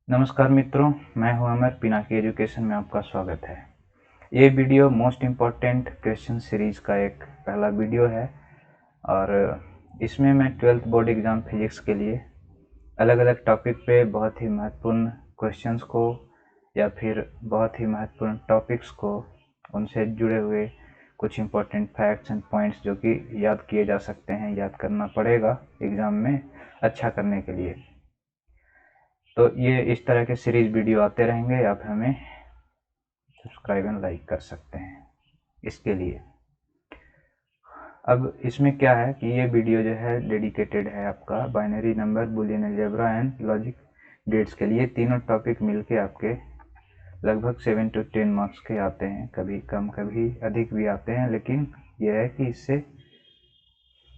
नमस्कार मित्रों, मैं हूं अमर। पिनाकी एजुकेशन में आपका स्वागत है। ये video most important question series का एक पहला वीडियो है और इसमें मैं 12th बोर्ड एग्ज़ाम फिजिक्स के लिए अलग अलग टॉपिक पे बहुत ही महत्वपूर्ण क्वेश्चंस को या फिर बहुत ही महत्वपूर्ण टॉपिक्स को उनसे जुड़े हुए कुछ इम्पोर्टेंट फैक्ट्स एंड पॉइंट्स जो कि याद किए जा सकते हैं, याद करना पड़ेगा एग्ज़ाम में अच्छा करने के लिए। तो ये इस तरह के सीरीज वीडियो आते रहेंगे। आप हमें सब्सक्राइब एंड लाइक कर सकते हैं इसके लिए। अब इसमें क्या है कि ये वीडियो जो है डेडिकेटेड है आपका binary number, Boolean algebra and logic gates के लिए। तीनों टॉपिक मिलके आपके लगभग 7 to 10 मार्क्स के आते हैं, कभी कम कभी अधिक भी आते हैं, लेकिन यह है कि इससे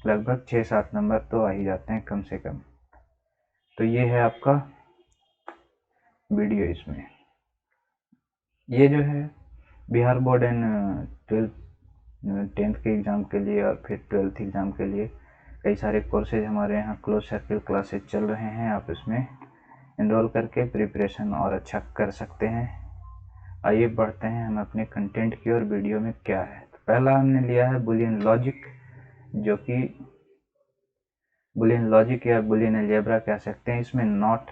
लगभग 6-7 नंबर तो आ ही जाते हैं कम से कम। तो ये है आपका वीडियो। इसमें ये जो है बिहार बोर्ड एंड 10th के एग्ज़ाम के लिए और फिर 12th एग्ज़ाम के लिए कई सारे कोर्सेज हमारे यहाँ क्लोज सर्किल क्लासेज चल रहे हैं। आप इसमें इनरोल करके प्रिपरेशन और अच्छा कर सकते हैं। आइए बढ़ते हैं हम अपने कंटेंट की और वीडियो में क्या है। तो पहला हमने लिया है बुलियन लॉजिक, जो कि बुलियन लॉजिक या बुलियन अलजेब्रा कह सकते हैं। इसमें नॉट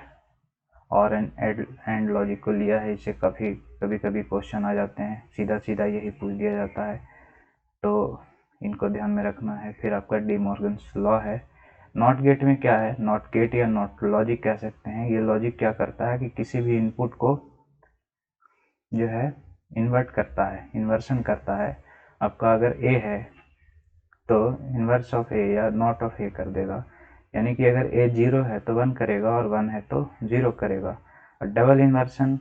और एंड लॉजिक को लिया है। इसे कभी कभी क्वेश्चन आ जाते हैं, सीधा सीधा यही पूछ दिया जाता है, तो इनको ध्यान में रखना है। फिर आपका डी मॉर्गन्स लॉ है। नॉट गेट में क्या है, नॉट गेट या नॉट लॉजिक कह सकते हैं। ये लॉजिक क्या करता है कि किसी भी इनपुट को जो है इन्वर्ट करता है, इन्वर्सन करता है। आपका अगर ए है तो इन्वर्स ऑफ ए या नॉट ऑफ ए कर देगा, यानी कि अगर ए 0 है तो 1 करेगा और 1 है तो 0 करेगा। और डबल इन्वर्सन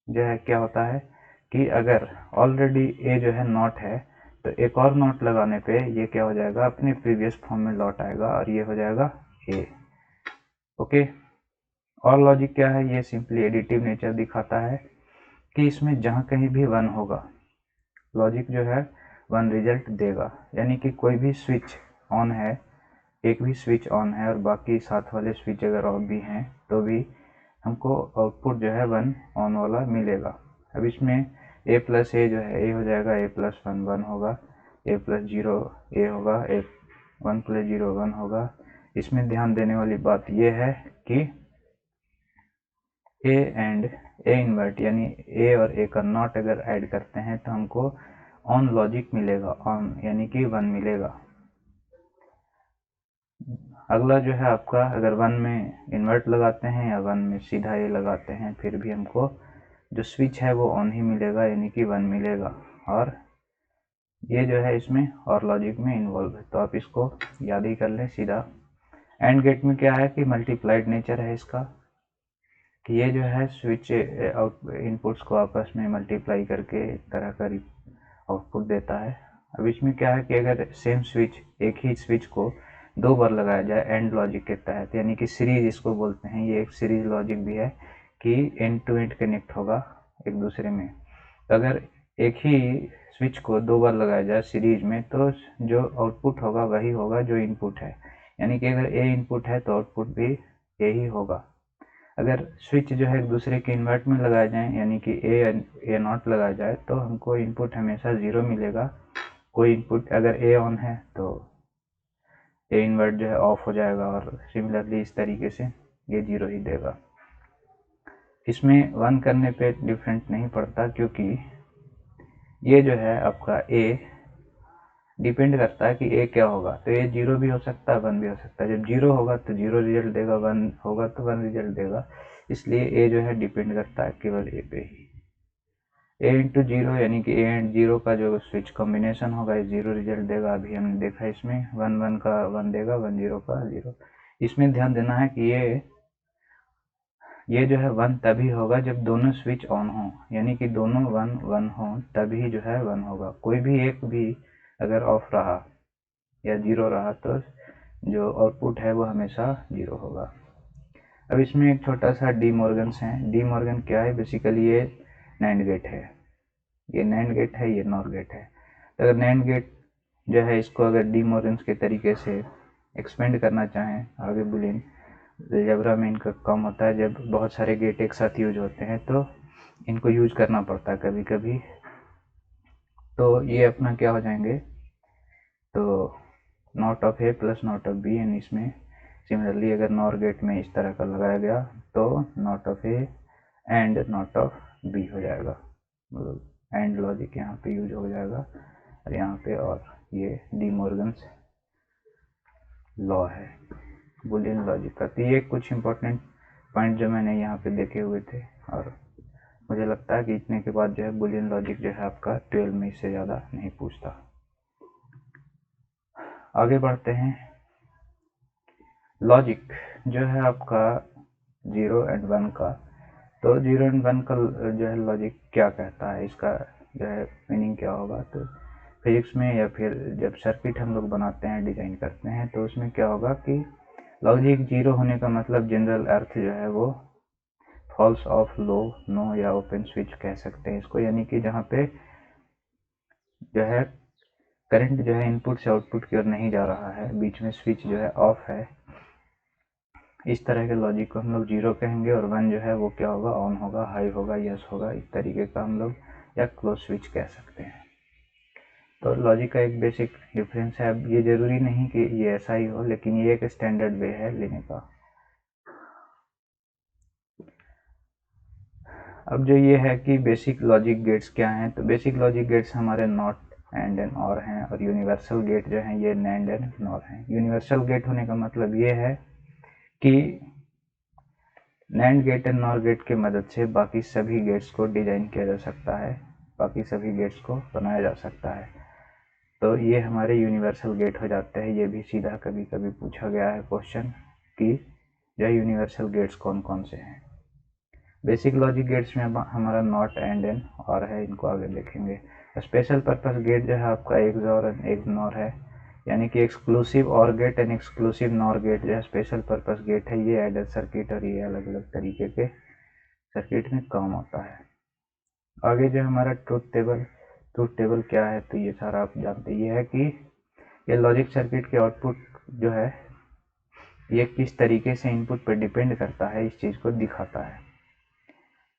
जो है क्या होता है कि अगर ऑलरेडी ए जो है नॉट है तो एक और नॉट लगाने पे ये क्या हो जाएगा, अपने प्रीवियस फॉर्म में लौट आएगा और ये हो जाएगा ए। ओके। और लॉजिक क्या है, ये सिंपली एडिटिव नेचर दिखाता है कि इसमें जहाँ कहीं भी 1 होगा लॉजिक जो है 1 रिजल्ट देगा। यानी कि कोई भी स्विच ऑन है, एक भी स्विच ऑन है और बाकी साथ वाले स्विच अगर ऑफ भी हैं तो भी हमको आउटपुट जो है 1 ऑन वाला मिलेगा। अब इसमें ए प्लस ए जो है ए हो जाएगा, ए प्लस 1 1 होगा, ए प्लस 0 ए होगा, ए 1 प्लस 0 1 होगा। इसमें ध्यान देने वाली बात यह है कि ए एंड ए इन्वर्ट यानी ए और ए का नॉट अगर ऐड करते हैं तो हमको ऑन लॉजिक मिलेगा, ऑन यानी कि 1 मिलेगा। अगला जो है आपका अगर 1 में इन्वर्ट लगाते हैं या 1 में सीधा ए लगाते हैं फिर भी हमको जो स्विच है वो ऑन ही मिलेगा, यानी कि 1 मिलेगा। और ये जो है इसमें और लॉजिक में इन्वॉल्व है, तो आप इसको याद ही कर लें सीधा। एंड गेट में क्या है कि मल्टीप्लाइड नेचर है इसका, कि ये जो है स्विच आउट इनपुट्स को आपस में मल्टीप्लाई करके एक तरह का आउटपुट देता है। अब इसमें क्या है कि अगर सेम स्विच, एक ही स्विच को 2 बार लगाया जाए एंड लॉजिक के तहत, यानी कि सीरीज इसको बोलते हैं, ये एक सीरीज लॉजिक भी है कि एंड टू एंड कनेक्ट होगा एक दूसरे में। तो अगर एक ही स्विच को 2 बार लगाया जाए सीरीज में तो जो आउटपुट होगा वही होगा जो इनपुट है, यानी कि अगर ए इनपुट है तो आउटपुट भी ए ही होगा। अगर स्विच जो है एक दूसरे के इन्वर्ट में लगाए जाए, यानी कि ए नॉट लगाया जाए, तो हमको इनपुट हमेशा 0 मिलेगा। कोई इनपुट अगर ए ऑन है तो ए इन्वर्ट जो है ऑफ हो जाएगा और सिमिलरली इस तरीके से ये 0 ही देगा। इसमें 1 करने पे डिफरेंट नहीं पड़ता, क्योंकि ये जो है आपका ए डिपेंड करता है कि ए क्या होगा। तो ये 0 भी हो सकता है, 1 भी हो सकता है। जब 0 होगा तो 0 रिजल्ट देगा, 1 होगा तो 1 रिजल्ट देगा। इसलिए ए जो है डिपेंड करता है केवल ए पे ही। ए इंटू 0 यानी कि ए एंड 0 का जो स्विच कॉम्बिनेशन होगा ये 0 रिजल्ट देगा। अभी हमने देखा इसमें 1 1 का 1 देगा, 1 0 का 0। इसमें ध्यान देना है कि ये जो है 1 तभी होगा जब दोनों स्विच ऑन हो, यानी कि दोनों 1 1 हो तभी जो है 1 होगा। कोई भी एक भी अगर ऑफ रहा या 0 रहा तो जो आउटपुट है वो हमेशा 0 होगा। अब इसमें एक छोटा सा डी मॉर्गन्स है। डी मॉर्गन क्या है, बेसिकली ये नैंड गेट है, ये नैंड गेट है, ये नॉर गेट है। तो अगर नैंड गेट जो है इसको अगर डी मॉर्गन्स के तरीके से एक्सपेंड करना चाहें आगे बुलियन अलजेब्रा में इनका कम होता है, जब बहुत सारे गेट एक साथ यूज होते हैं तो इनको यूज करना पड़ता है कभी कभी। तो ये अपना क्या हो जाएंगे, तो not of A plus not of B, and इसमें सिमिलरली अगर नॉर गेट में इस तरह का लगाया गया तो not of A and not of B हो जाएगा, मतलब एंड लॉजिक यहाँ पे यूज हो जाएगा और यहाँ पे, और ये डी मॉर्गन्स लॉ है बुलियन लॉजिक का। तो ये कुछ इंपॉर्टेंट पॉइंट जो मैंने यहाँ पे देखे हुए थे, और मुझे लगता है कि इतने के बाद जो है बुलियन लॉजिक जो है आपका 12 में इससे ज़्यादा नहीं पूछता। आगे बढ़ते हैं। लॉजिक जो है आपका 0 एंड 1 का, तो 0 एंड 1 का जो है लॉजिक क्या कहता है, इसका जो है मीनिंग क्या होगा। तो फिजिक्स में या फिर जब सर्किट हम लोग बनाते हैं, डिजाइन करते हैं, तो उसमें क्या होगा कि लॉजिक 0 होने का मतलब जनरल अर्थ जो है वो फॉल्स ऑफ लो, नो या ओपन स्विच कह सकते हैं इसको, यानी कि जहाँ पे जो है करंट जो है इनपुट से आउटपुट की ओर नहीं जा रहा है, बीच में स्विच जो है ऑफ है, इस तरह के लॉजिक को हम लोग 0 कहेंगे। और 1 जो है वो क्या होगा, ऑन होगा, हाई होगा, यस होगा, इस तरीके का हम लोग, या क्लोज स्विच कह सकते हैं। तो लॉजिक का एक बेसिक डिफरेंस है। अब ये जरूरी नहीं कि ये ऐसा ही हो, लेकिन ये एक स्टैंडर्ड वे है लेने का। अब जो ये है कि बेसिक लॉजिक गेट्स क्या हैं, तो बेसिक लॉजिक गेट्स हमारे नॉट एंड एंड और हैं, और यूनिवर्सल गेट जो हैं ये नैंड एंड नॉर हैं। यूनिवर्सल गेट होने का मतलब ये है कि NAND gate and NOR gate की मदद से बाकी सभी गेट्स को डिजाइन किया जा सकता है, बाकी सभी गेट्स को बनाया जा सकता है। तो ये हमारे यूनिवर्सल गेट हो जाते हैं। ये भी सीधा कभी कभी पूछा गया है क्वेश्चन कि जो यूनिवर्सल गेट्स कौन कौन से हैं। बेसिक लॉजिक गेट्स में हमारा नॉट एंड एंड और है, इनको आगे देखेंगे। स्पेशल पर्पस गेट जो है आपका एक और एक नॉर है, यानी कि exclusive OR gate and exclusive NOR gate जो है स्पेशल पर्पस गेट है। ये एडर सर्किट और ये अलग अलग तरीके के सर्किट में काम आता है। आगे जो हमारा ट्रूथ टेबल क्या है, तो ये सारा आप जानते ही है कि ये लॉजिक सर्किट के आउटपुट जो है ये किस तरीके से इनपुट पर डिपेंड करता है, इस चीज़ को दिखाता है।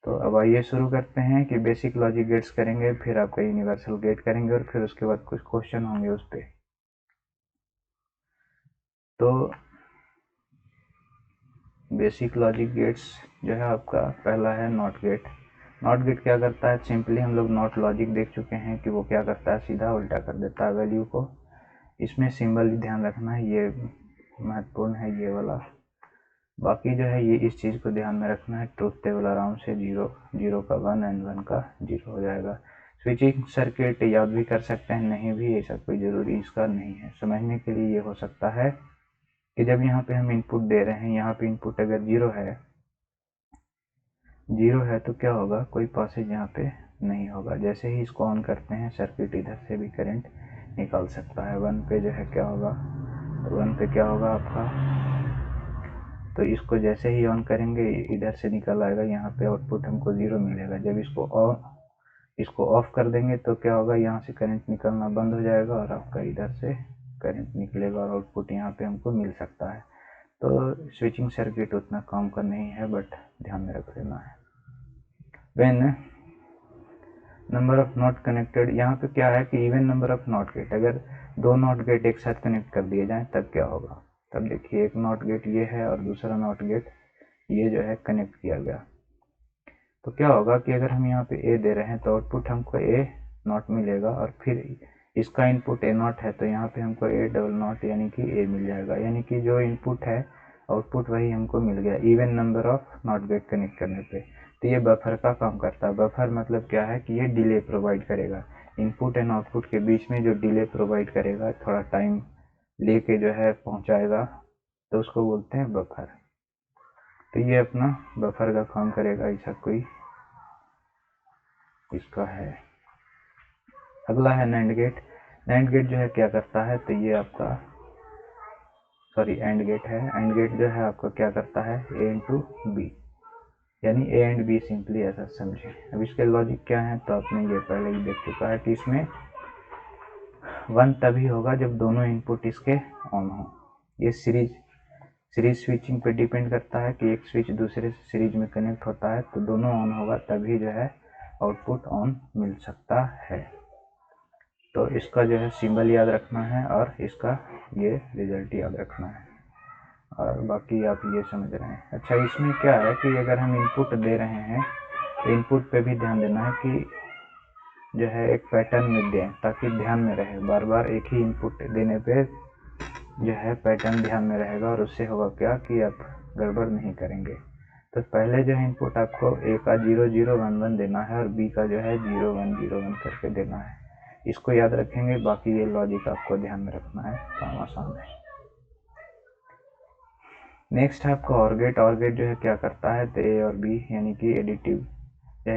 तो अब आइए शुरू करते हैं कि बेसिक लॉजिक गेट्स करेंगे, फिर आपका यूनिवर्सल गेट करेंगे, और फिर उसके बाद कुछ क्वेश्चन होंगे उस पर। तो बेसिक लॉजिक गेट्स जो है आपका पहला है नॉट गेट। नॉट गेट क्या करता है, सिंपली हम लोग नॉट लॉजिक देख चुके हैं कि वो क्या करता है, सीधा उल्टा कर देता है वैल्यू को। इसमें सिंबल ही ध्यान रखना है, ये महत्वपूर्ण है ये वाला। बाकी जो है ये इस चीज़ को ध्यान में रखना है, ट्रूथ टेबल आराम से 0 का 1 एंड 1 का 0 हो जाएगा। स्विचिंग सर्किट याद भी कर सकते हैं, नहीं भी, ऐसा कोई ज़रूरी इसका नहीं है। समझने के लिए ये हो सकता है कि जब यहाँ पे हम इनपुट दे रहे हैं, यहाँ पे इनपुट अगर 0 है तो क्या होगा, कोई पासेज यहाँ पे नहीं होगा। जैसे ही इसको ऑन करते हैं, सर्किट इधर से भी करंट निकाल सकता है। 1 पे जो है क्या होगा, 1 पे क्या होगा आपका, तो इसको जैसे ही ऑन करेंगे इधर से निकल आएगा, यहाँ पे आउटपुट हमको 0 मिलेगा। जब इसको ऑफ कर देंगे तो क्या होगा, यहाँ से करंट निकलना बंद हो जाएगा और आपका इधर से करंट निकलेगा और आउटपुट यहाँ पे हमको मिल सकता है। तो स्विचिंग सर्किट उतना काम का नहीं है, बट ध्यान में रख लेना है। When number of not connected, यहाँ पे क्या है कि even number of not gate, अगर 2 नॉट गेट एक साथ कनेक्ट कर दिए जाएं तब क्या होगा। तब देखिए एक नॉट गेट ये है और दूसरा नॉट गेट ये जो है कनेक्ट किया गया, तो क्या होगा कि अगर हम यहाँ पे ए दे रहे हैं तो आउटपुट हमको ए नॉट मिलेगा, और फिर इसका इनपुट ए नॉट है तो यहाँ पे हमको ए डबल नॉट यानी कि ए मिल जाएगा। यानी कि जो इनपुट है आउटपुट वही हमको मिल गया even number of not gate connect करने पे। तो ये बफर का काम करता है। बफर मतलब क्या है कि ये डिले प्रोवाइड करेगा, इनपुट एंड आउटपुट के बीच में जो डिले प्रोवाइड करेगा, थोड़ा टाइम लेके जो है पहुँचाएगा, तो उसको बोलते हैं बफर। तो ये अपना बफर का काम करेगा, ऐसा कोई इसका है। अगला है नैंड गेट। नैंड गेट जो है क्या करता है, तो ये आपका एंड गेट है। एंड गेट जो है आपका क्या करता है, ए इंटू बी, यानी ए एंड बी, सिंपली ऐसा समझे। अब इसके लॉजिक क्या है, तो आपने ये पहले ही देख चुका है कि इसमें 1 तभी होगा जब दोनों इनपुट इसके ऑन हो। ये सीरीज स्विचिंग पे डिपेंड करता है कि एक स्विच दूसरे से सीरीज में कनेक्ट होता है तो दोनों ऑन होगा तभी जो है आउटपुट ऑन मिल सकता है। तो इसका जो है सिंबल याद रखना है और इसका ये रिजल्ट याद रखना है और बाकी आप ये समझ रहे हैं। अच्छा, इसमें क्या है कि अगर हम इनपुट दे रहे हैं तो इनपुट पे भी ध्यान देना है कि जो है एक पैटर्न में दें ताकि ध्यान में रहे। बार बार एक ही इनपुट देने पे जो है पैटर्न ध्यान में रहेगा और उससे होगा क्या कि आप गड़बड़ नहीं करेंगे। तो पहले जो है इनपुट आपको ए का 0 0 1 1 देना है और बी का जो है 0 1 0 1 करके देना है। इसको याद रखेंगे, बाकी ये लॉजिक आपको ध्यान में रखना है, काम आसान है। नेक्स्ट है आपका ऑर गेट। ऑर गेट जो है क्या करता है तो ए और बी यानी कि एडिटिव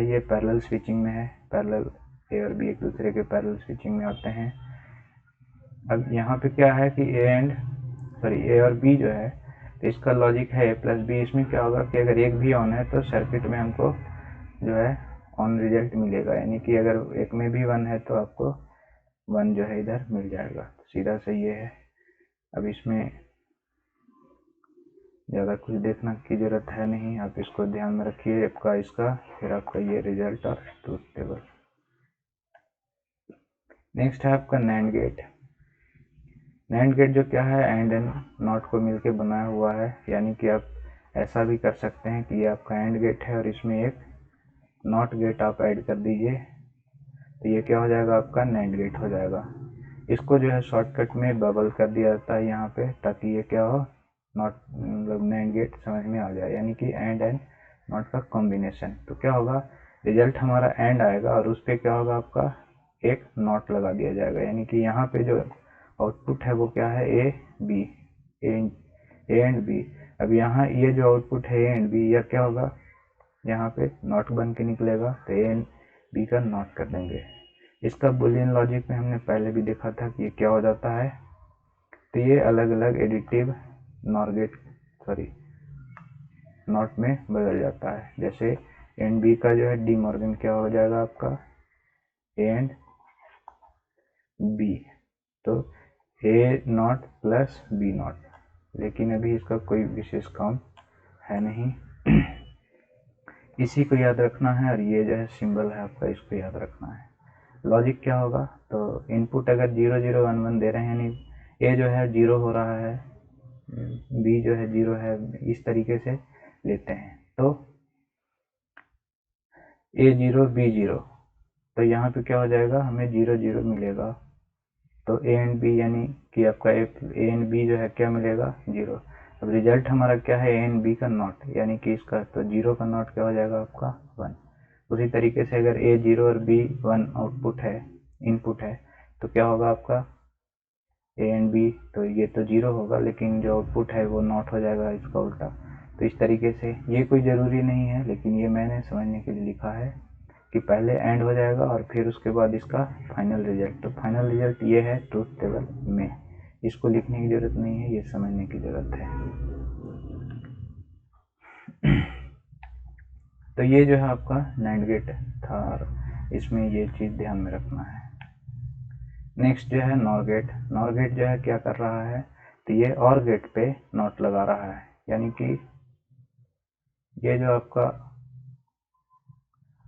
ये पैरेलल स्विचिंग में है। पैरेलल ए और बी एक दूसरे के पैरेलल स्विचिंग में आते हैं। अब यहाँ पे क्या है कि ए और बी जो है तो इसका लॉजिक है ए प्लस बी। इसमें क्या होगा कि अगर एक भी ऑन है तो सर्किट में हमको जो है ऑन रिजल्ट मिलेगा, यानी कि अगर एक में भी 1 है तो आपको 1 जो है इधर मिल जाएगा। तो सीधा से ये है। अब इसमें ज़्यादा कुछ देखना की ज़रूरत है नहीं, आप इसको ध्यान में रखिए आपका इसका, फिर आपका ये रिजल्ट और ट्रूथ टेबल। नेक्स्ट है आपका नैंड गेट। नैंड गेट जो क्या है एंड एंड नॉट को मिलके बनाया हुआ है, यानी कि आप ऐसा भी कर सकते हैं कि ये आपका एंड गेट है और इसमें एक नॉट गेट आप ऐड कर दीजिए तो ये क्या हो जाएगा आपका नैंड गेट हो जाएगा। इसको जो है शॉर्टकट में बबल कर दिया जाता है यहाँ पे ताकि ये क्या हो नॉट मतलब नैंड गेट समझ में आ जाए, यानी कि एंड एंड नॉट का कॉम्बिनेशन। तो क्या होगा रिजल्ट हमारा एंड आएगा और उस पर क्या होगा आपका एक नॉट लगा दिया जाएगा, यानी कि यहाँ पे जो आउटपुट है वो क्या है A B A and B. अब यहाँ ये जो आउटपुट है ए एंड बी यह क्या होगा यहाँ पे नॉट बन के निकलेगा तो ए एंड बी का नॉट कर देंगे। इसका बुलियन लॉजिक में हमने पहले भी देखा था कि ये क्या हो जाता है तो ये अलग अलग एडिटिव नॉट में बदल जाता है। जैसे एंड बी का जो है डी मॉर्गन क्या हो जाएगा आपका ए एंड बी, तो ए नॉट प्लस बी नॉट, लेकिन अभी इसका कोई विशेष काम है नहीं। इसी को याद रखना है और ये जो है सिंबल है आपका इसको याद रखना है। लॉजिक क्या होगा तो इनपुट अगर 0 0 1 1 दे रहे हैं यानी ए जो है 0 हो रहा है बी जो है 0 है, इस तरीके से लेते हैं तो ए 0 बी 0 तो यहाँ पे क्या हो जाएगा हमें 0 0 मिलेगा। तो ए एंड बी यानी कि आपका ए एंड बी जो है क्या मिलेगा 0। अब रिजल्ट हमारा क्या है ए एंड बी का नॉट, यानी कि इसका तो 0 का नॉट क्या हो जाएगा आपका 1। उसी तरीके से अगर ए 0 और बी 1 आउटपुट है इनपुट है तो क्या होगा आपका ए एंड बी, तो ये तो 0 होगा लेकिन जो आउटपुट है वो नॉट हो जाएगा इसका उल्टा। तो इस तरीके से ये कोई ज़रूरी नहीं है लेकिन ये मैंने समझने के लिए लिखा है कि पहले एंड हो जाएगा और फिर उसके बाद इसका फाइनल रिजल्ट। तो फाइनल रिजल्ट ये है ट्रूथ टेबल में, इसको लिखने की ज़रूरत नहीं है, ये समझने की ज़रूरत है। तो ये जो है आपका नैंड गेट था और इसमें ये चीज़ ध्यान में रखना है। नेक्स्ट जो है नॉर गेट। नॉर गेट जो है क्या कर रहा है तो ये और गेट पे नॉट लगा रहा है, यानी कि ये जो आपका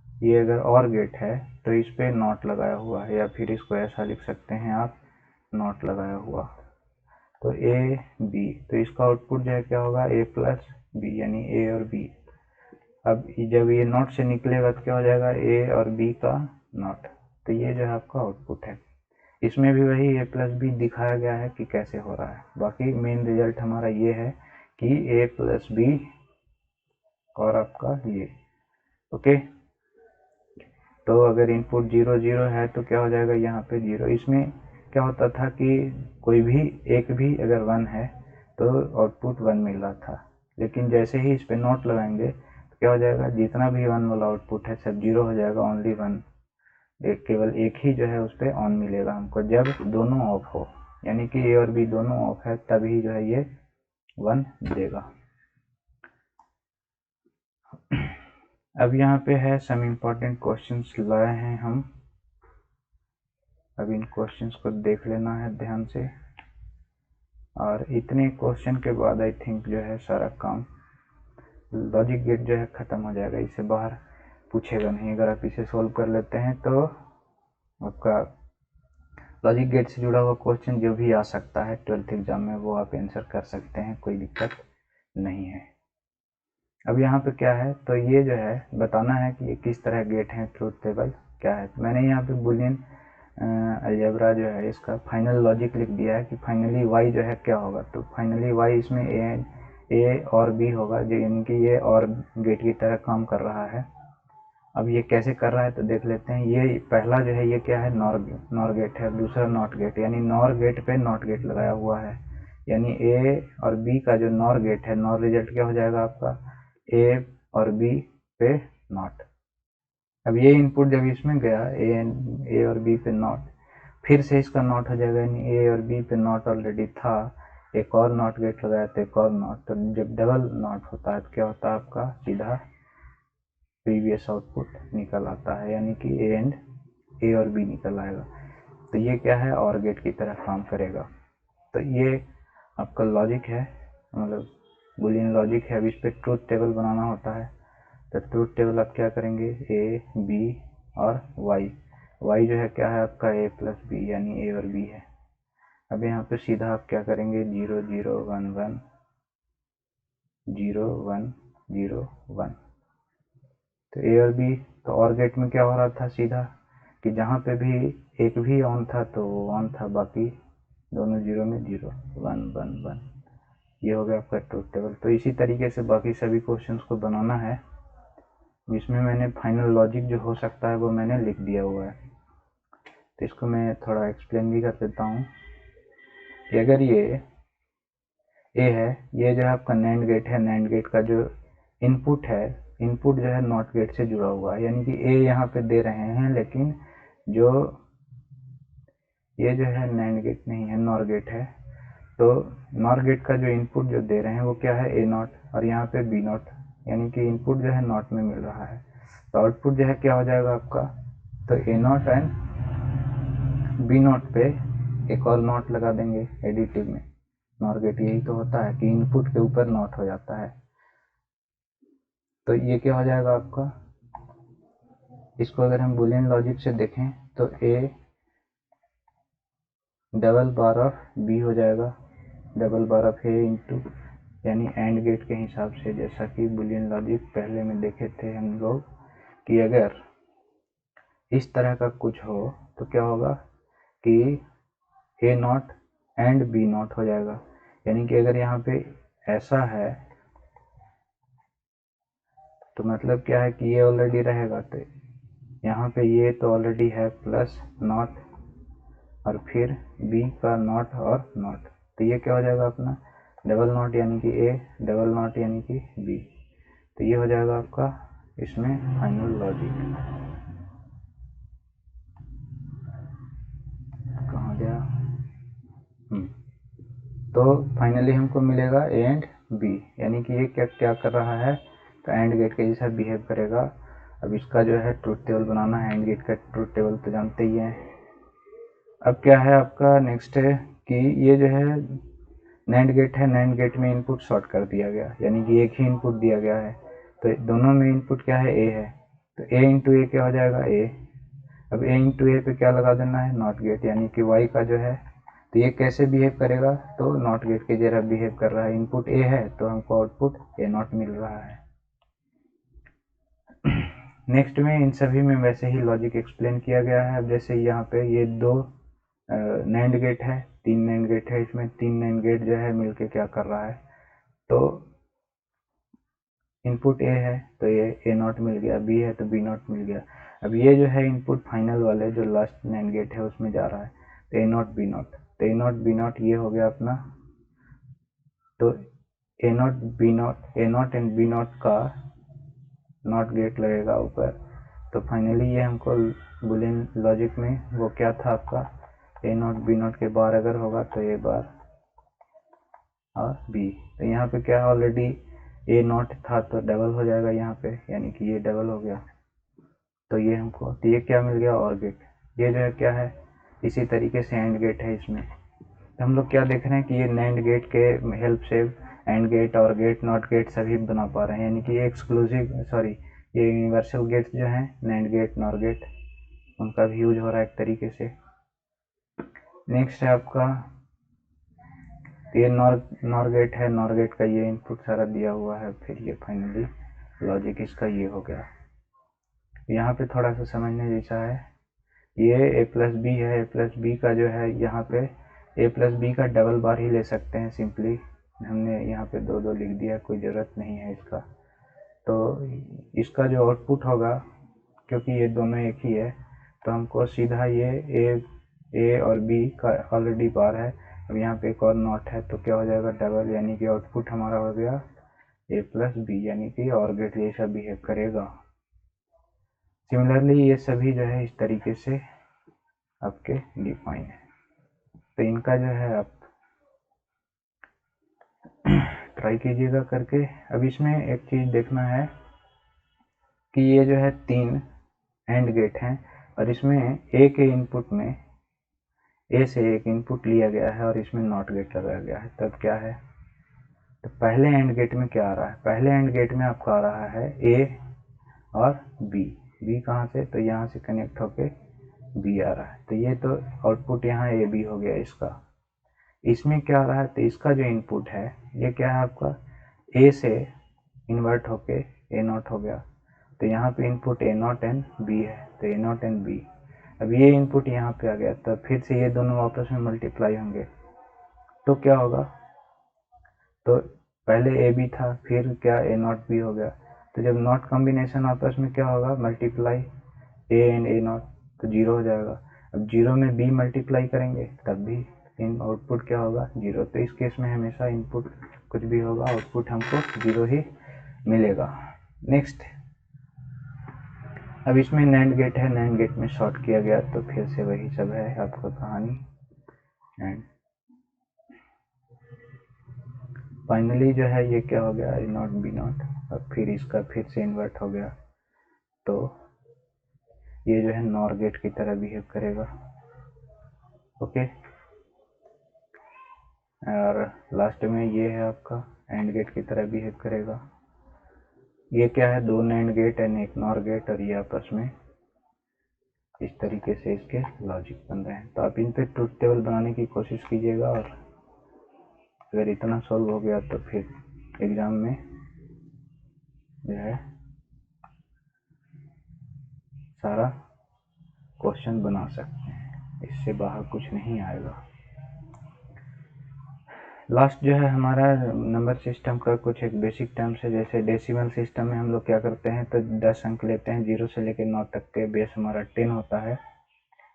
ये अगर और गेट है तो इस पे नॉट लगाया हुआ है, या फिर इसको ऐसा लिख सकते हैं आप नॉट लगाया हुआ। तो ए बी तो इसका आउटपुट जो है क्या होगा ए प्लस बी यानी ए और बी। अब जब ये नॉट से निकलेगा तो क्या हो जाएगा ए और बी का नॉट, तो ये जो है आपका आउटपुट है। इसमें भी वही ए प्लस बी दिखाया गया है कि कैसे हो रहा है, बाकी मेन रिजल्ट हमारा ये है कि ए प्लस बी और आपका ये ओके। तो अगर इनपुट 0 0 है तो क्या हो जाएगा यहाँ पे 0। इसमें क्या होता था कि कोई भी एक भी अगर 1 है तो आउटपुट 1 मिल रहा था, लेकिन जैसे ही इस पे नॉट लगाएंगे तो क्या हो जाएगा जितना भी 1 वाला आउटपुट है सब 0 हो जाएगा, ओनली 1 केवल एक ही जो है उस पर ऑन मिलेगा हमको जब दोनों ऑफ हो, यानी कि ए और बी दोनों ऑफ है तभी जो है ये 1 देगा। अब यहाँ पे है सम इम्पोर्टेंट क्वेश्चंस लाए हैं हम, अब इन क्वेश्चंस को देख लेना है ध्यान से। और इतने क्वेश्चन के बाद आई थिंक जो है सारा काम लॉजिक गेट जो है ख़त्म हो जाएगा, इसे बाहर पूछेगा नहीं। अगर आप इसे सोल्व कर लेते हैं तो आपका लॉजिक गेट से जुड़ा हुआ क्वेश्चन जो भी आ सकता है 12th एग्जाम में वो आप आंसर कर सकते हैं, कोई दिक्कत नहीं है। अब यहाँ पे क्या है, तो ये जो है बताना है कि ये किस तरह गेट है, ट्रूथ टेबल क्या है। तो मैंने यहाँ पे बुलियन अलजेब्रा जो है इसका फाइनल लॉजिक लिख दिया है कि फाइनली y जो है क्या होगा। तो फाइनली y इसमें a और b होगा, जो यानी कि ये और गेट की तरह काम कर रहा है। अब ये कैसे कर रहा है तो देख लेते हैं। ये पहला जो है ये क्या है, नॉर गेट है, दूसरा नॉट गेट, यानी नॉर गेट पे नॉट गेट लगाया हुआ है, यानी ए और बी का जो नॉर गेट है, नॉर रिजल्ट क्या हो जाएगा आपका, ए और बी पे नॉट। अब ये इनपुट जब इसमें गया ए और बी पे नॉट, फिर से इसका नॉट हो जाएगा, यानी ए और बी पे नॉट ऑलरेडी था, एक और नॉट गेट लगाया तो एक और नॉट। तो जब डबल नॉट होता है तो क्या होता है आपका, सीधा प्रीवियस आउटपुट निकल आता है, यानी कि ए और बी निकल आएगा। तो ये क्या है, और गेट की तरह काम करेगा। तो ये आपका लॉजिक है, मतलब बुलियन लॉजिक है। अब इस पर ट्रूथ टेबल बनाना होता है। तो ट्रूथ टेबल आप क्या करेंगे, ए बी और वाई जो है क्या है आपका ए प्लस बी, यानी ए और बी है। अब यहाँ पे सीधा आप क्या करेंगे, 0 0 1 1 0 1 0 1। तो ए और बी, तो और गेट में क्या हो रहा था सीधा कि जहाँ पे भी एक भी ऑन था तो वो ऑन था, बाकी दोनों 0 में 0 1 1 1। ये हो गया आपका ट्रूथ टेबल। तो इसी तरीके से बाकी सभी क्वेश्चंस को बनाना है, जिसमें मैंने फाइनल लॉजिक जो हो सकता है वो मैंने लिख दिया हुआ है। तो इसको मैं थोड़ा एक्सप्लेन भी कर देता हूँ कि अगर ये ए है, ये जो है आपका नैंड गेट है, नैंड गेट का जो इनपुट है, इनपुट जो है नॉट गेट से जुड़ा हुआ है, यानी कि ए यहाँ पे दे रहे हैं, लेकिन जो ये जो है नैंड गेट नहीं है, नॉर गेट है। तो नॉर गेट का जो इनपुट जो दे रहे हैं वो क्या है, ए नॉट, और यहाँ पे बी नॉट, यानी कि इनपुट जो है नॉट में मिल रहा है। तो आउटपुट जो है क्या हो जाएगा आपका, तो ए नॉट एंड बी नॉट पे एक और नॉट लगा देंगे एडिटिव में। नॉर गेट यही तो होता है कि इनपुट के ऊपर नॉट हो जाता है। तो ये क्या हो जाएगा आपका, इसको अगर हम बुलियन लॉजिक से देखें तो A double bar of B हो जाएगा, double bar of A into, यानी एंड गेट के हिसाब से, जैसा कि बुलियन लॉजिक पहले में देखे थे हम लोग कि अगर इस तरह का कुछ हो तो क्या होगा कि ए नॉट एंड बी नॉट हो जाएगा। यानी कि अगर यहाँ पे ऐसा है तो मतलब क्या है कि ये ऑलरेडी रहेगा, तो यहाँ पे ये तो ऑलरेडी है प्लस नॉट और फिर बी का नॉट और नॉट, तो ये क्या हो जाएगा अपना डबल नॉट यानी कि ए, डबल नॉट यानी कि बी। तो ये हो जाएगा आपका इसमें फाइनल लॉजिक। कहाँ गया, तो फाइनली हमको मिलेगा ए एंड बी, यानी कि ये क्या क्या कर रहा है, तो एंड गेट के जैसा बिहेव करेगा। अब इसका जो है ट्रूथ टेबल बनाना है, एंड गेट का ट्रूथ टेबल तो जानते ही हैं। अब क्या है आपका नेक्स्ट है कि ये जो है नैंड गेट है, नैंड गेट में इनपुट शॉर्ट कर दिया गया, यानी कि एक ही इनपुट दिया गया है, तो दोनों में इनपुट क्या है, ए है, तो ए इंटू ए क्या हो जाएगा, ए। अब ए इंटू ए पे क्या लगा देना है, नॉट गेट, यानी कि वाई का जो है, तो ये कैसे बिहेव करेगा, तो नॉट गेट के जगह बिहेव कर रहा है। इनपुट ए है तो हमको आउटपुट ए नॉट मिल रहा है। नेक्स्ट में इन सभी में वैसे ही लॉजिक एक्सप्लेन किया गया है। अब जैसे यहाँ पे ये दो नैंड गेट है, 3 नैंड गेट है, इसमें 3 नैंड गेट जो है मिलके क्या कर रहा है, तो इनपुट ए है तो ये ए नॉट मिल गया, बी है तो बी नॉट मिल गया। अब ये जो है इनपुट फाइनल वाले जो लास्ट नैंड गेट है उसमें जा रहा है, तो ए नॉट बी नॉट, तो ए नॉट बी नॉट ये हो गया अपना, तो ए नॉट एंड बी नॉट का नॉट गेट लगेगा ऊपर। तो फाइनली ये हमको बुलियन लॉजिक में वो क्या था आपका, ए नॉट बी नॉट के बार अगर होगा तो ए बार और बी, तो यहाँ पे क्या ऑलरेडी ए नॉट था तो डबल हो जाएगा यहाँ पे, यानी कि ये डबल हो गया। तो ये हमको, तो ये क्या मिल गया, और गेट। ये जो है क्या है, इसी तरीके से एंड गेट है इसमें, तो हम लोग क्या देख रहे हैं कि ये नैंड गेट के हेल्प से एंड गेट और गेट नॉट गेट सभी बना पा रहे हैं, यानी कि ये यूनिवर्सल गेट्स जो हैं नैंड गेट नॉर गेट उनका भी यूज हो रहा है एक तरीके से। नेक्स्ट है आपका ये नॉर गेट है, नॉर गेट का ये इनपुट सारा दिया हुआ है, फिर ये फाइनली लॉजिक इसका ये हो गया। यहाँ पे थोड़ा सा समझने जैसा है, ये a प्लस बी है, a प्लस बी का जो है यहाँ पे a प्लस बी का डबल बार ही ले सकते हैं सिंपली, हमने यहाँ पे दो दो लिख दिया, कोई ज़रूरत नहीं है इसका। तो इसका जो आउटपुट होगा, क्योंकि ये दोनों एक ही है, तो हमको सीधा ये a और b का ऑलरेडी बार है, अब यहाँ पे एक और नॉट है तो क्या हो जाएगा डबल, यानी कि आउटपुट हमारा हो गया a प्लस बी, यानी कि और गेट जैसा बिहेव करेगा। सिमिलरली ये सभी जो है इस तरीके से आपके डिफाइन है, तो इनका जो है आप ट्राई कीजिएगा करके। अब इसमें एक चीज़ देखना है कि ये जो है 3 एंड गेट हैं और इसमें ए के इनपुट में ए से एक इनपुट लिया गया है और इसमें नॉट गेट लगाया गया है, तब क्या है, तो पहले एंड गेट में क्या आ रहा है, पहले एंड गेट में आपका आ रहा है ए और बी, बी कहाँ से, तो यहाँ से कनेक्ट होके बी आ रहा है, तो ये तो आउटपुट यहाँ ए बी हो गया इसका। इसमें क्या आ रहा है, तो इसका जो इनपुट है ये क्या है आपका ए से इन्वर्ट होके ए नॉट हो गया, तो यहाँ पे input A NOT and B है, तो ए नॉट एंड बी, अब ये इनपुट यहाँ पे आ गया, तो फिर से ये दोनों आपस में मल्टीप्लाई होंगे, तो क्या होगा, तो पहले ए बी था फिर क्या ए नॉट बी हो गया, तो जब नॉट कॉम्बिनेशन आपस में क्या होगा multiply A and A not, तो जीरो हो जाएगा। अब जीरो में बी मल्टीप्लाई करेंगे तब भी इन आउटपुट क्या होगा जीरो, तो इस केस में हमेशा इनपुट कुछ भी होगा आउटपुट हमको जीरो ही मिलेगा। नेक्स्ट, अब इसमें नैंड गेट है, नैंड गेट में शॉर्ट किया गया, तो फिर से वही सब है आपका कहानी, एंड फाइनली जो है ये क्या हो गया ए नॉट बी नॉट, और फिर इसका फिर से इन्वर्ट हो गया, तो ये जो है नॉर गेट की तरह बिहेव करेगा। ओके, और लास्ट में ये है आपका एंड गेट की तरह बिहेव करेगा। ये क्या है, दो नैंड गेट एंड एक नॉर गेट, और ये आपस में इस तरीके से इसके लॉजिक बन रहे हैं। तो आप इन पे ट्रुथ टेबल बनाने की कोशिश कीजिएगा, और अगर इतना सॉल्व हो गया तो फिर एग्जाम में जो है सारा क्वेश्चन बना सकते हैं, इससे बाहर कुछ नहीं आएगा। लास्ट जो है हमारा नंबर सिस्टम का कुछ एक बेसिक टर्म्स है, जैसे डेसिमल सिस्टम में हम लोग क्या करते हैं, तो 10 अंक लेते हैं, 0 से लेकर 9 तक के, बेस हमारा 10 होता है।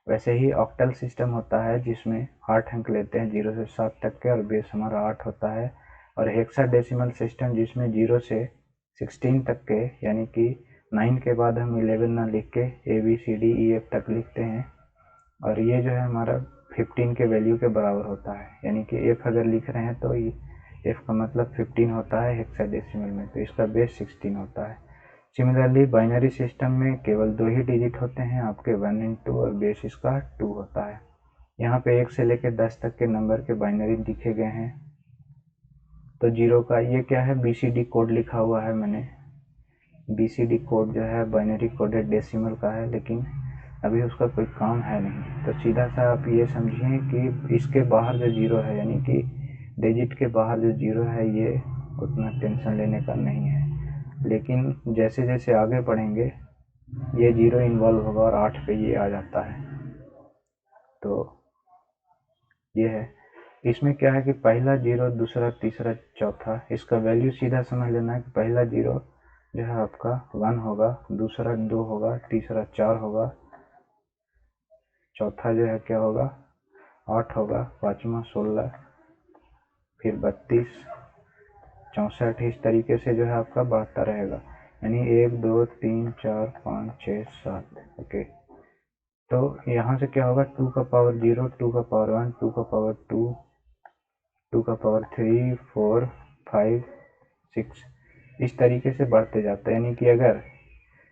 वैसे ही ऑक्टल सिस्टम होता है जिसमें 8 अंक लेते हैं 0 से 7 तक के, और बेस हमारा 8 होता है। और हेक्साडेसिमल सिस्टम जिसमें 0 से 16 तक के, यानी कि 9 के बाद हम 11 ना लिख के ABCDEF तक लिखते हैं, और ये जो है हमारा 15 के वैल्यू के बराबर होता है, यानी कि F अगर लिख रहे हैं तो ये F का मतलब 15 होता है हेक्साडेसिमल में, तो इसका बेस 16 होता है। सिमिलरली बाइनरी सिस्टम में केवल 2 ही डिजिट होते हैं आपके 1 और 2, और बेस इसका 2 होता है। यहाँ पे 1 से लेकर 10 तक के नंबर के बाइनरी लिखे गए हैं। तो 0 का ये क्या है, BCD कोड लिखा हुआ है मैंने, BCD कोड जो है बाइनरी कोडेड डेसिमल का है, लेकिन अभी उसका कोई काम है नहीं। तो सीधा सा आप ये समझिए कि इसके बाहर जो 0 है, यानी कि डिजिट के बाहर जो 0 है, ये उतना टेंशन लेने का नहीं है, लेकिन जैसे जैसे आगे बढ़ेंगे ये 0 इन्वॉल्व होगा और 8 पे ये आ जाता है। तो ये है, इसमें क्या है कि पहला 0, दूसरा, तीसरा, चौथा, इसका वैल्यू सीधा समझ लेना है कि पहला 0 जो है आपका 1 होगा, दूसरा 2 होगा, तीसरा 4 होगा, चौथा जो है क्या होगा 8 होगा, पाँचवा 16, फिर 32, 64, इस तरीके से जो है आपका बढ़ता रहेगा, यानी 1 2 3 4 5 6 7। ओके, तो यहाँ से क्या होगा 2 का पावर 0, 2 का पावर 1, 2 का पावर 2, 2 का पावर 3 4 5 6, इस तरीके से बढ़ते जाता है। यानी कि अगर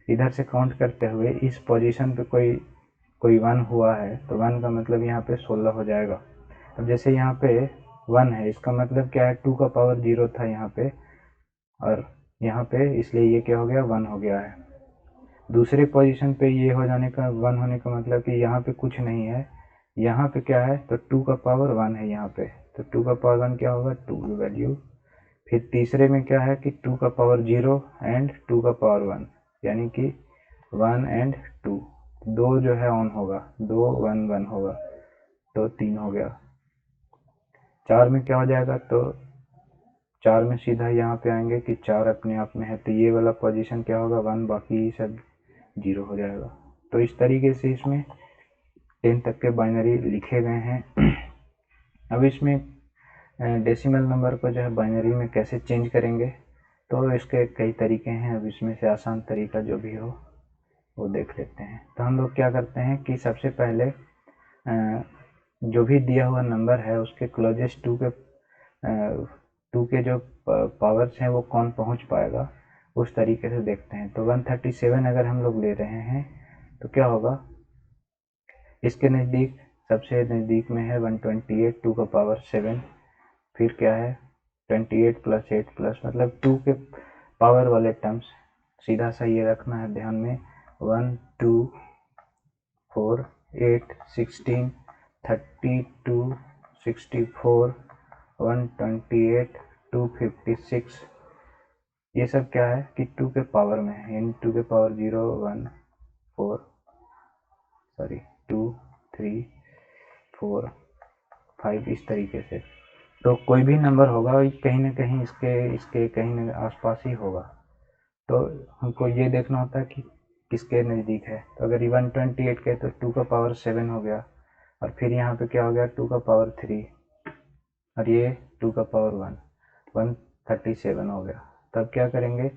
इधर से काउंट करते हुए इस पोजीशन पे कोई 1 हुआ है, तो 1 का मतलब यहाँ पे 16 हो जाएगा। अब जैसे यहाँ पे 1 है, इसका मतलब क्या है, 2 का पावर 0 था यहाँ पे, और यहाँ पे इसलिए ये क्या हो गया, 1 हो गया है। दूसरे पोजीशन पे ये हो जाने का 1 होने का मतलब कि यहाँ पे कुछ नहीं है, यहाँ पे क्या है, तो 2 का पावर 1 है यहाँ पे, तो 2 का पावर 1 क्या होगा, 2 की वैल्यू। फिर तीसरे में क्या है कि 2 का पावर 0 एंड 2 का पावर 1, यानी कि 1 एंड 2, दो जो है ऑन होगा, 2 1 1 होगा, तो 3 हो गया। 4 में क्या हो जाएगा, तो 4 में सीधा यहाँ पे आएंगे कि 4 अपने आप में है, तो ये वाला पोजीशन क्या होगा, 1, बाकी सब 0 हो जाएगा। तो इस तरीके से इसमें 10 तक के बाइनरी लिखे गए हैं। अब इसमें डेसिमल नंबर को जो है बाइनरी में कैसे चेंज करेंगे, तो इसके कई तरीके हैं। अब इसमें से आसान तरीका जो भी हो वो देख लेते हैं। तो हम लोग क्या करते हैं कि सबसे पहले जो भी दिया हुआ नंबर है उसके क्लोजेस्ट टू के जो पावर्स हैं वो कौन पहुंच पाएगा, उस तरीके से देखते हैं। तो 137 अगर हम लोग ले रहे हैं तो क्या होगा, इसके नज़दीक सबसे नज़दीक में है 128 2 का पावर 7, फिर क्या है 28 प्लस 8 प्लस मतलब 2 के पावर वाले टर्म्स सीधा सा ये रखना है ध्यान में, 1 2 4 8 16 32 64 128 256, ये सब क्या है कि 2 के पावर में है, इन 2 के पावर 0 1 4 सॉरी 2 3 4 5 इस तरीके से। तो कोई भी नंबर होगा कहीं ना कहीं इसके कहीं न आसपास ही होगा, तो हमको ये देखना होता है कि किसके नज़दीक है। तो अगर ये 128 के तो 2 का पावर 7 हो गया, और फिर यहाँ पे क्या हो गया 2 का पावर 3, और ये 2 का पावर 137 हो गया। तब क्या करेंगे,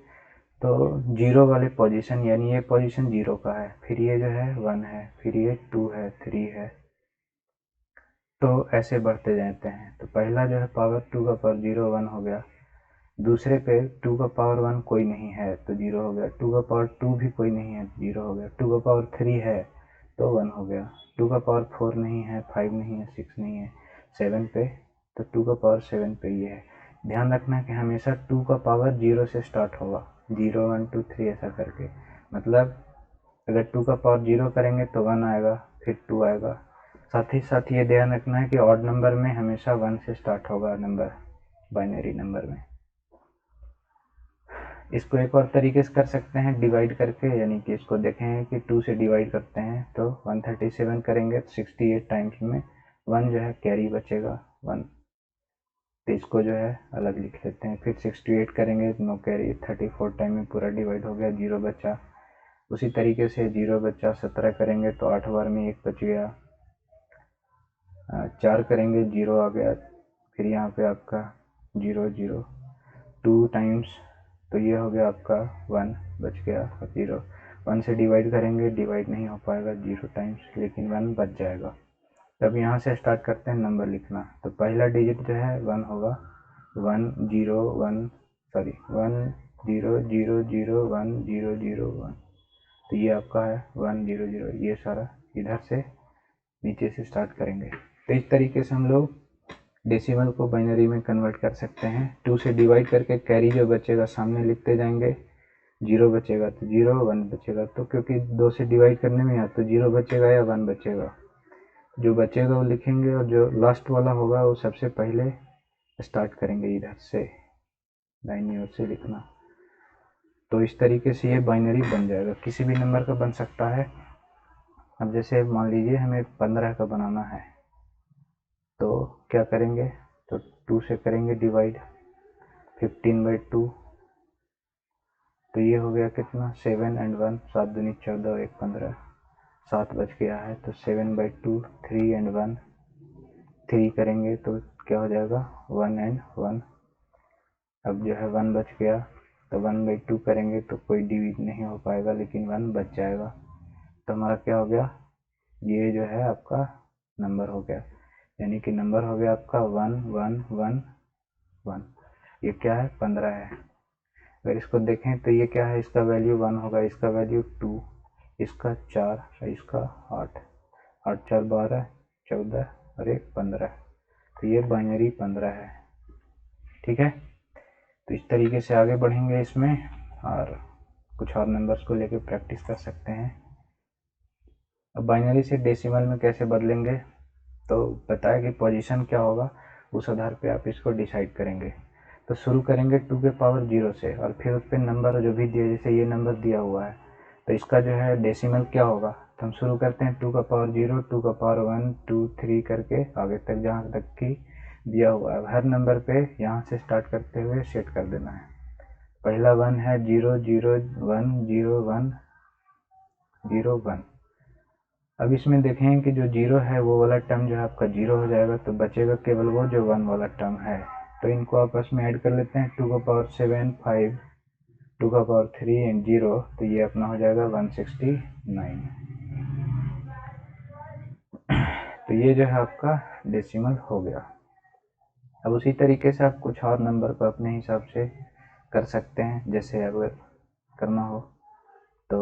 तो जीरो वाले पोजीशन, यानी ये पोजीशन 0 का है, फिर ये जो है 1 है, फिर ये 2 है 3 है, तो ऐसे बढ़ते जाते हैं। तो पहला जो है पावर 2 का पावर 0 1 हो गया, दूसरे पे 2 का पावर 1 कोई नहीं है तो 0 हो गया, 2 का पावर 2 भी कोई नहीं है तो 0 हो गया, 2 का पावर 3 है तो 1 हो गया, 2 का पावर 4 नहीं है, 5 नहीं है, 6 नहीं है, 7 पे, तो 2 का पावर 7 पे ये है। ध्यान रखना कि हमेशा 2 का पावर 0 से स्टार्ट होगा, 0 1 2 3 ऐसा करके, मतलब अगर 2 का पावर 0 करेंगे तो 1 आएगा, फिर 2 आएगा। साथ ही साथ ये ध्यान रखना है कि ऑड नंबर में हमेशा 1 से स्टार्ट होगा नंबर, बाइनरी नंबर में। इसको एक और तरीके से कर सकते हैं डिवाइड करके, यानी कि इसको देखें कि 2 से डिवाइड करते हैं तो 137 करेंगे तो 68 टाइम्स में 1 जो है कैरी बचेगा 1, तो इसको जो है अलग लिख लेते हैं। फिर 68 करेंगे नो कैरी, 34 टाइम में पूरा डिवाइड हो गया, 0 बचा। उसी तरीके से 0 बचा, 17 करेंगे तो 8 बार में 1 बच गया, 4 करेंगे 0 आ गया, फिर यहाँ पे आपका 0 0 2 टाइम्स, तो ये हो गया आपका 1 बच गया, 0 1 से डिवाइड करेंगे, डिवाइड नहीं हो पाएगा 0 टाइम्स, लेकिन 1 बच जाएगा। तब यहाँ से स्टार्ट करते हैं नंबर लिखना। तो पहला डिजिट जो है 1 होगा, 1 0 1 सॉरी 1 0 0 0 1 0 0 1, तो ये आपका है 1 0 0, ये सारा इधर से नीचे से स्टार्ट करेंगे। तो इस तरीके से हम लोग डेसिमल को बाइनरी में कन्वर्ट कर सकते हैं। 2 से डिवाइड करके कैरी जो बचेगा सामने लिखते जाएंगे, 0 बचेगा तो 0 1 बचेगा, तो क्योंकि 2 से डिवाइड करने में या तो 0 बचेगा या 1 बचेगा, जो बचेगा वो लिखेंगे, और जो लास्ट वाला होगा वो सबसे पहले स्टार्ट करेंगे इधर से, दाहिनी ओर से लिखना। तो इस तरीके से ये बाइनरी बन जाएगा, किसी भी नंबर का बन सकता है। अब जैसे मान लीजिए हमें 15 का बनाना है, तो क्या करेंगे, तो 2 से करेंगे डिवाइड, 15/2, तो ये हो गया कितना 7 एंड 1 7 दूनी 14 और 1 15, 7 बच गया है, तो 7/2 3 एंड 1 3 करेंगे तो क्या हो जाएगा 1 एंड 1, अब जो है 1 बच गया, तो 1/2 करेंगे तो कोई डिवीड नहीं हो पाएगा, लेकिन 1 बच जाएगा, तो हमारा क्या हो गया, ये जो है आपका नंबर हो गया, यानी कि नंबर हो गया आपका 1 1 1 1, ये क्या है 15 है। अगर इसको देखें तो ये क्या है, इसका वैल्यू 1 होगा, इसका वैल्यू 2, इसका 4, इसका 8, 8 4 12 14 और 1 15, तो ये बाइनरी 15 है। ठीक है, तो इस तरीके से आगे बढ़ेंगे इसमें और कुछ और नंबर्स को लेकर प्रैक्टिस कर सकते हैं। अब बाइनरी से डेसिमल में कैसे बदलेंगे, तो बताया कि पोजीशन क्या होगा, उस आधार पे आप इसको डिसाइड करेंगे। तो शुरू करेंगे 2 के पावर 0 से और फिर उस पर नंबर जो भी दिया, जैसे ये नंबर दिया हुआ है तो इसका जो है डेसिमल क्या होगा। तो हम शुरू करते हैं 2 का पावर 0, 2 का पावर 1, 2, 3 करके आगे तक जहाँ तक की दिया हुआ है। हर नंबर पे यहाँ से स्टार्ट करते हुए सेट कर देना है। पहला 1 है 0 0 1 0 1 0 1। अब इसमें देखें कि जो 0 है वो वाला टर्म जो है आपका 0 हो जाएगा, तो बचेगा केवल वो जो 1 वाला टर्म है। तो इनको आपस में ऐड कर लेते हैं। 2 का पावर 7 5, 2 का पावर 3 एंड 0, तो ये अपना हो जाएगा 169। तो ये जो है आपका डेसिमल हो गया। अब उसी तरीके से आप कुछ और नंबर को अपने हिसाब से कर सकते हैं। जैसे अगर करना हो तो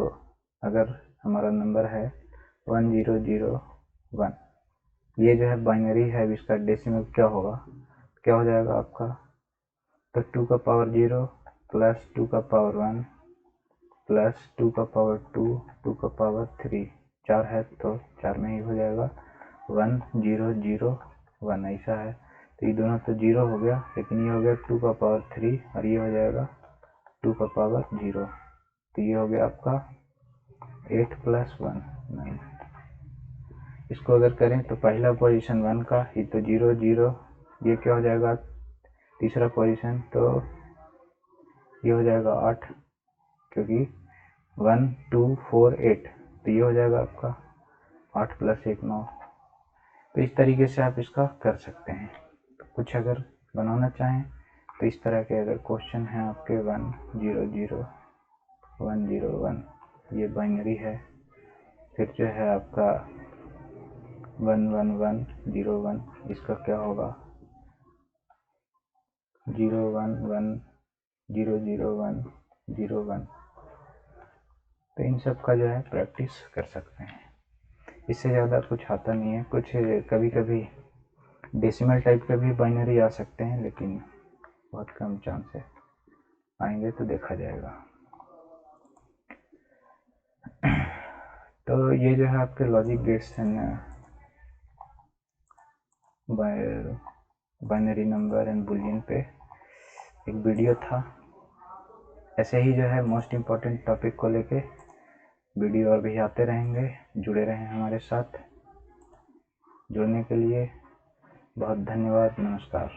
अगर हमारा नंबर है 1001, ये जो है बाइनरी है, इसका डेसिमल क्या होगा, क्या हो जाएगा आपका। तो 2 का पावर 0 प्लस 2 का पावर 1 प्लस 2 का पावर 2, 2 का पावर 3, 4 है तो 4 में ही हो जाएगा 1001, ऐसा है। तो ये दोनों तो 0 हो गया, लेकिन ये हो गया 2 का पावर 3 और ये हो जाएगा 2 का पावर 0। तो ये हो गया आपका 8 + 1 9। इसको अगर करें तो पहला पोजीशन 1 का, ये तो 0 0, ये क्या हो जाएगा तीसरा पोजीशन, तो ये हो जाएगा 8, क्योंकि 1 2 4 8, तो ये हो जाएगा आपका 8 + 1 9। तो इस तरीके से आप इसका कर सकते हैं। तो कुछ अगर बनाना चाहें तो इस तरह के अगर क्वेश्चन हैं आपके 1 0 0 1 0 1, ये बाइनरी है। फिर जो है आपका 1 1 1 0 1, इसका क्या होगा 0 1 1 0 0 1 0 1। तो इन सब का जो है प्रैक्टिस कर सकते हैं। इससे ज़्यादा कुछ आता नहीं है। कुछ कभी कभी डेसिमल टाइप के भी बाइनरी आ सकते हैं, लेकिन बहुत कम चांस है, आएंगे तो देखा जाएगा। तो ये जो है आपके logic gates and binary number and Boolean पे एक वीडियो था। ऐसे ही जो है मोस्ट इम्पॉर्टेंट टॉपिक को लेके वीडियो और भी आते रहेंगे। जुड़े रहें हमारे साथ। जुड़ने के लिए बहुत धन्यवाद। नमस्कार।